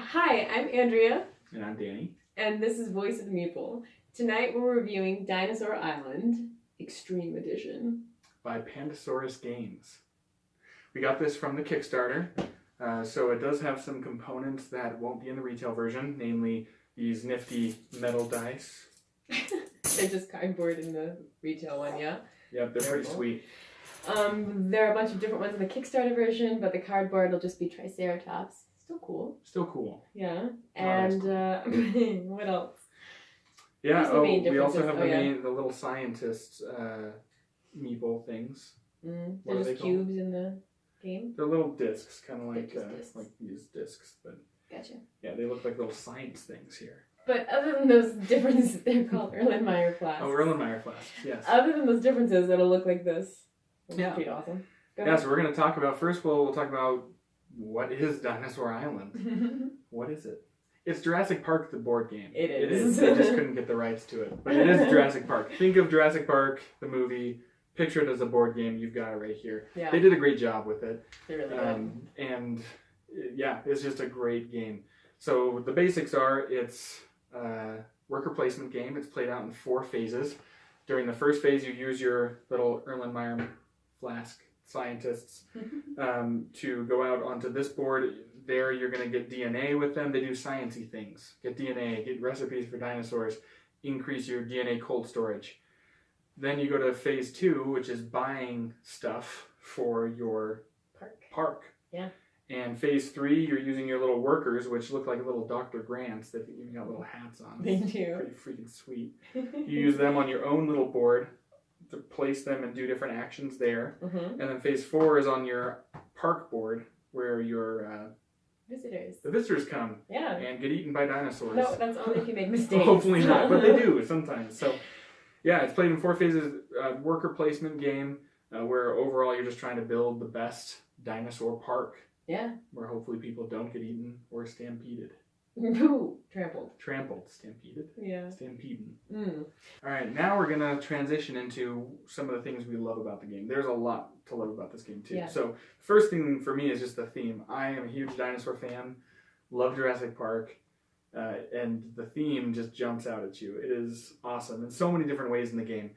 Hi, I'm Andrea. And I'm Danny. And this is Voice of the Meeple. Tonight we're reviewing Dinosaur Island Extreme Edition by Pandasaurus Games. We got this from the Kickstarter, so it does have some components that won't be in the retail version, namely these nifty metal dice. They're just cardboard in the retail one, yeah? Yep, they're pretty sweet. There are a bunch of different ones in the Kickstarter version, but the cardboard will just be Triceratops. Still cool. Still cool. Yeah. And cool. What else? Yeah, we also have the little scientist meeple things. They're just cubes in the game? They're little discs, kind of like these discs. But gotcha. Yeah, they look like little science things here. But other than those differences, they're called Erlenmeyer flasks. Oh, Erlenmeyer flasks, yes. Other than those differences, it'll look like this. Yeah. Pretty awesome. Yeah, so we're going to talk about, first of all, we'll talk about what is Dinosaur Island? What is it? It's Jurassic Park, the board game. It is. It is. They just couldn't get the rights to it. But it is Jurassic Park. Think of Jurassic Park, the movie, picture it as a board game. You've got it right here. Yeah. They did a great job with it. They really did. And yeah, it's just a great game. So the basics are, it's a worker placement game. It's played out in 4 phases. During the first phase, you use your little Erlenmeyer flask scientists to go out onto this board. There you're going to get DNA with them. They do sciencey things. Get DNA, get recipes for dinosaurs, increase your DNA cold storage. Then you go to phase 2, which is buying stuff for your park. Yeah. And phase 3, you're using your little workers, which look like little Dr. Grants. They've even got little hats on. They do. Pretty freaking sweet. You use them on your own little board to place them and do different actions there. And then phase 4 is on your park board, where your the visitors come and get eaten by dinosaurs. No, that's only if you make mistakes. Hopefully not, but they do sometimes. So yeah, it's played in 4 phases, worker placement game, where overall you're just trying to build the best dinosaur park. Yeah. Where hopefully people don't get eaten or stampeded. Ooh, trampled. Stampeded? Yeah. Stampeding. Alright, now we're going to transition into some of the things we love about the game. There's a lot to love about this game, too. Yeah. So, first thing for me is just the theme. I am a huge dinosaur fan, love Jurassic Park, and the theme just jumps out at you. It is awesome in so many different ways in the game.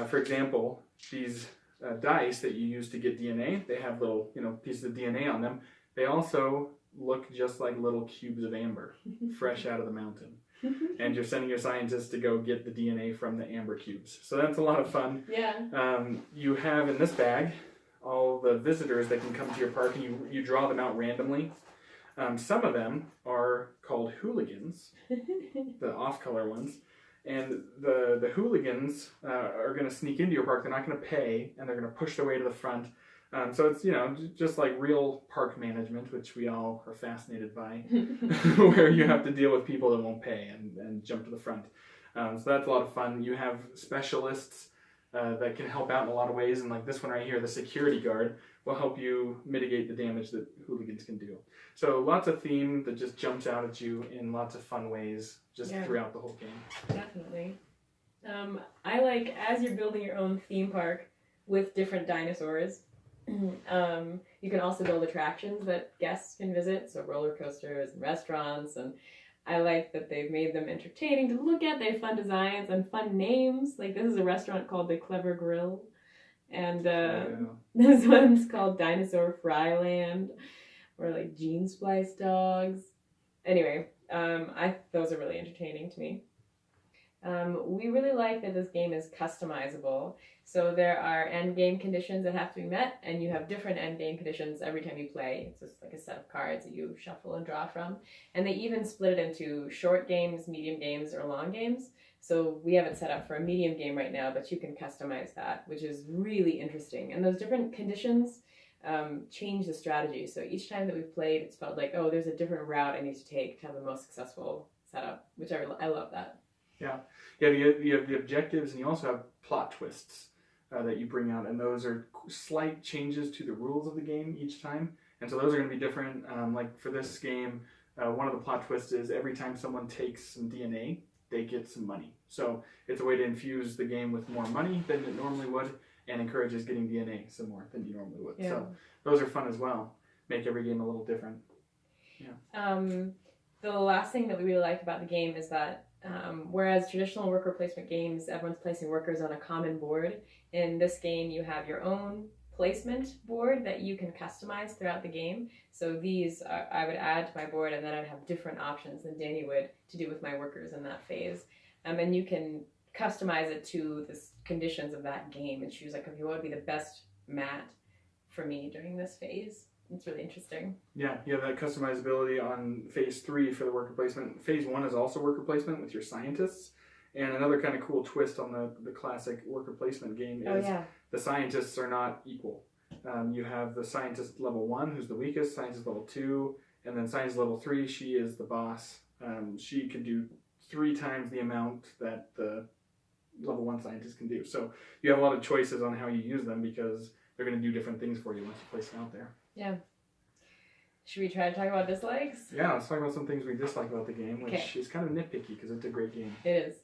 For example, these dice that you use to get DNA, they have little pieces of DNA on them. They also look just like little cubes of amber, fresh out of the mountain. And you're sending your scientists to go get the DNA from the amber cubes. So that's a lot of fun. Yeah. You have in this bag all the visitors that can come to your park, and you draw them out randomly. Some of them are called hooligans, the off-color ones. And the hooligans are going to sneak into your park. They're not going to pay, and they're going to push their way to the front. So it's, just like real park management, which we all are fascinated by, where you have to deal with people that won't pay and jump to the front. So that's a lot of fun. You have specialists that can help out in a lot of ways, and like this one right here, the security guard, will help you mitigate the damage that hooligans can do. So lots of theme that just jumps out at you in lots of fun ways throughout the whole game. Definitely. I like, as you're building your own theme park with different dinosaurs, you can also build attractions that guests can visit, so roller coasters and restaurants, and I like that they've made them entertaining to look at. They have fun designs and fun names. Like this is a restaurant called the Clever Grill, and this one's called Dinosaur Fryland, or like Gene Splice Dogs. Anyway, those are really entertaining to me. We really like that this game is customizable. So there are end game conditions that have to be met, and you have different end game conditions every time you play. It's just like a set of cards that you shuffle and draw from. And they even split it into short games, medium games, or long games. So we have it set up for a medium game right now, but you can customize that, which is really interesting. And those different conditions change the strategy. So each time that we've played, it's felt like, oh, there's a different route I need to take to have the most successful setup, which I love that. Yeah. You have the objectives, and you also have plot twists that you bring out, and those are slight changes to the rules of the game each time. And so those are going to be different. Like for this game, one of the plot twists is every time someone takes some DNA, they get some money. So it's a way to infuse the game with more money than it normally would, and encourages getting DNA some more than you normally would. Yeah. So those are fun as well. Make every game a little different. Yeah. The last thing that we really like about the game is that whereas traditional worker placement games, everyone's placing workers on a common board, in this game you have your own placement board that you can customize throughout the game. So these I would add to my board, and then I'd have different options than Danny would to do with my workers in that phase. And you can customize it to the conditions of that game and choose like, okay, what would be the best mat for me during this phase. It's really interesting. Yeah, you have that customizability on phase 3 for the worker placement. Phase 1 is also worker placement with your scientists. And another kind of cool twist on the classic worker placement game is the scientists are not equal. You have the scientist level 1, who's the weakest, scientist level 2, and then scientist level 3, she is the boss. She can do 3 times the amount that the level 1 scientist can do. So you have a lot of choices on how you use them because they're going to do different things for you once you place them out there. Yeah. Should we try to talk about dislikes? Yeah, let's talk about some things we dislike about the game, which is kind of nitpicky because it's a great game. It is.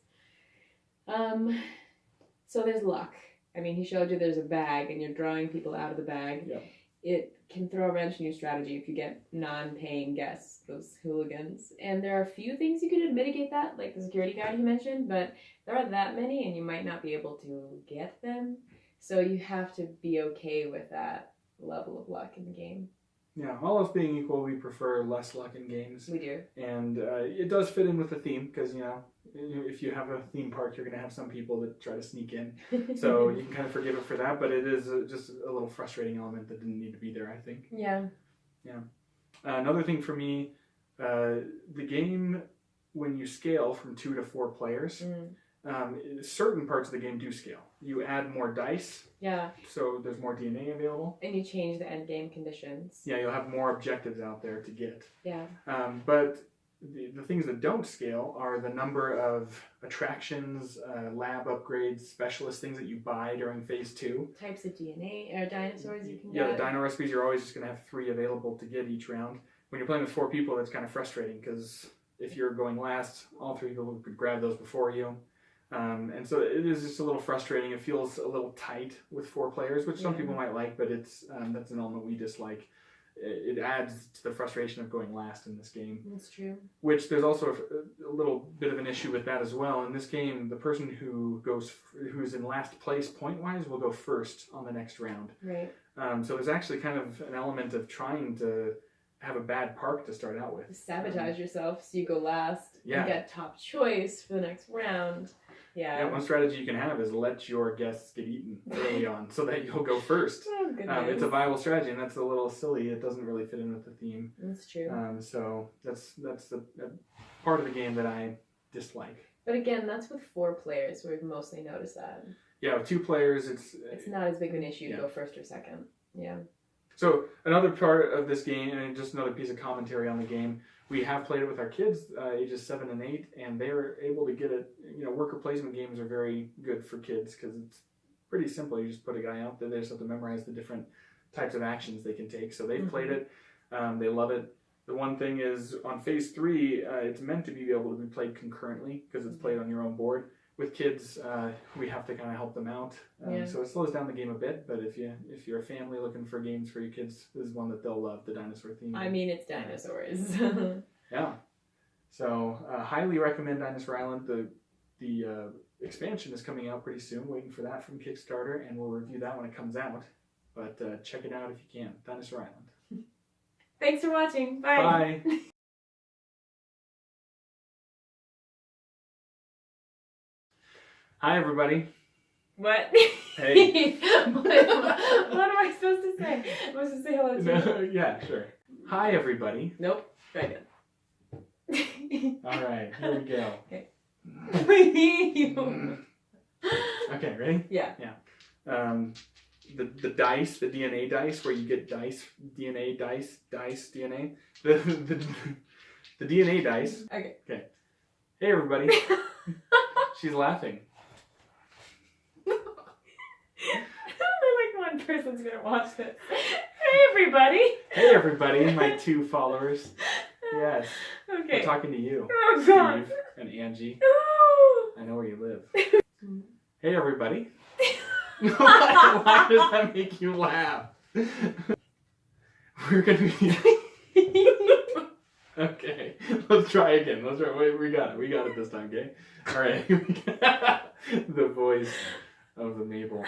So there's luck. I mean, he showed you there's a bag and you're drawing people out of the bag. Yeah. It can throw a wrench in your strategy if you get non-paying guests, those hooligans. And there are a few things you can do to mitigate that, like the security guard you mentioned, but there are that many and you might not be able to get them. So you have to be okay with that level of luck in the game. Yeah, all else being equal, we prefer less luck in games. We do. And it does fit in with the theme because, if you have a theme park, you're going to have some people that try to sneak in. So you can kind of forgive it for that, but it is just a little frustrating element that didn't need to be there, I think. Yeah. Yeah. Another thing for me, the game, when you scale from 2 to 4 players, certain parts of the game do scale. You add more dice. Yeah. So there's more DNA available. And you change the end game conditions. Yeah, you'll have more objectives out there to get. Yeah. But the things that don't scale are the number of attractions, lab upgrades, specialist things that you buy during phase 2. Types of DNA or dinosaurs you can get. Yeah, the dino recipes, you're always just going to have 3 available to get each round. When you're playing with 4 people, that's kind of frustrating because if you're going last, all 3 people could grab those before you. And so it is just a little frustrating. It feels a little tight with 4 players, which some people might like, but it's that's an element we dislike. It adds to the frustration of going last in this game. That's true. Which there's also a little bit of an issue with that as well. In this game, the person who's in last place point-wise will go first on the next round. Right. So there's actually kind of an element of trying to have a bad park to start out with. Sabotage yourself so you go last and get top choice for the next round. Yeah. One strategy you can have is let your guests get eaten early on so that you'll go first. Oh, goodness. It's a viable strategy, and that's a little silly. It doesn't really fit in with the theme. That's true. So that's the part of the game that I dislike. But again, that's with 4 players where we've mostly noticed that. Yeah, with 2 players, it's not as big of an issue to go first or second. Yeah. So another part of this game, and just another piece of commentary on the game, we have played it with our kids, ages 7 and 8, and they're able to get it. Worker placement games are very good for kids because it's pretty simple. You just put a guy out there, they just have to memorize the different types of actions they can take. So they've played it, they love it. The one thing is on phase 3, it's meant to be able to be played concurrently because it's played on your own board. With kids, we have to kind of help them out, so it slows down the game a bit. But if you're a family looking for games for your kids, this is one that they'll love. The dinosaur theme. I mean, it's dinosaurs. Yeah, so highly recommend Dinosaur Island. The expansion is coming out pretty soon. Waiting for that from Kickstarter, and we'll review that when it comes out. But check it out if you can. Dinosaur Island. Thanks for watching. Bye. Bye. Hi, everybody. What? Hey. What am I supposed to say? I'm supposed to say hello to you. No, yeah, sure. Hi, everybody. Nope. Try again. All right, here we go. Okay. Okay, ready? Yeah. Yeah. The dice, the DNA dice, where you get dice, DNA dice, DNA. The DNA dice. Okay. Okay. Hey, everybody. She's laughing. Like one person's gonna watch this. Hey, everybody. Hey, everybody, my 2 followers. Yes. Okay. I'm talking to you, Oh, God. Steve and Angie. I know where you live. Hey, everybody. Why does that make you laugh? We're gonna be. Okay, let's try again. Let's try. Wait, we got it. We got it this time, okay? All right. The voice of the Mabel.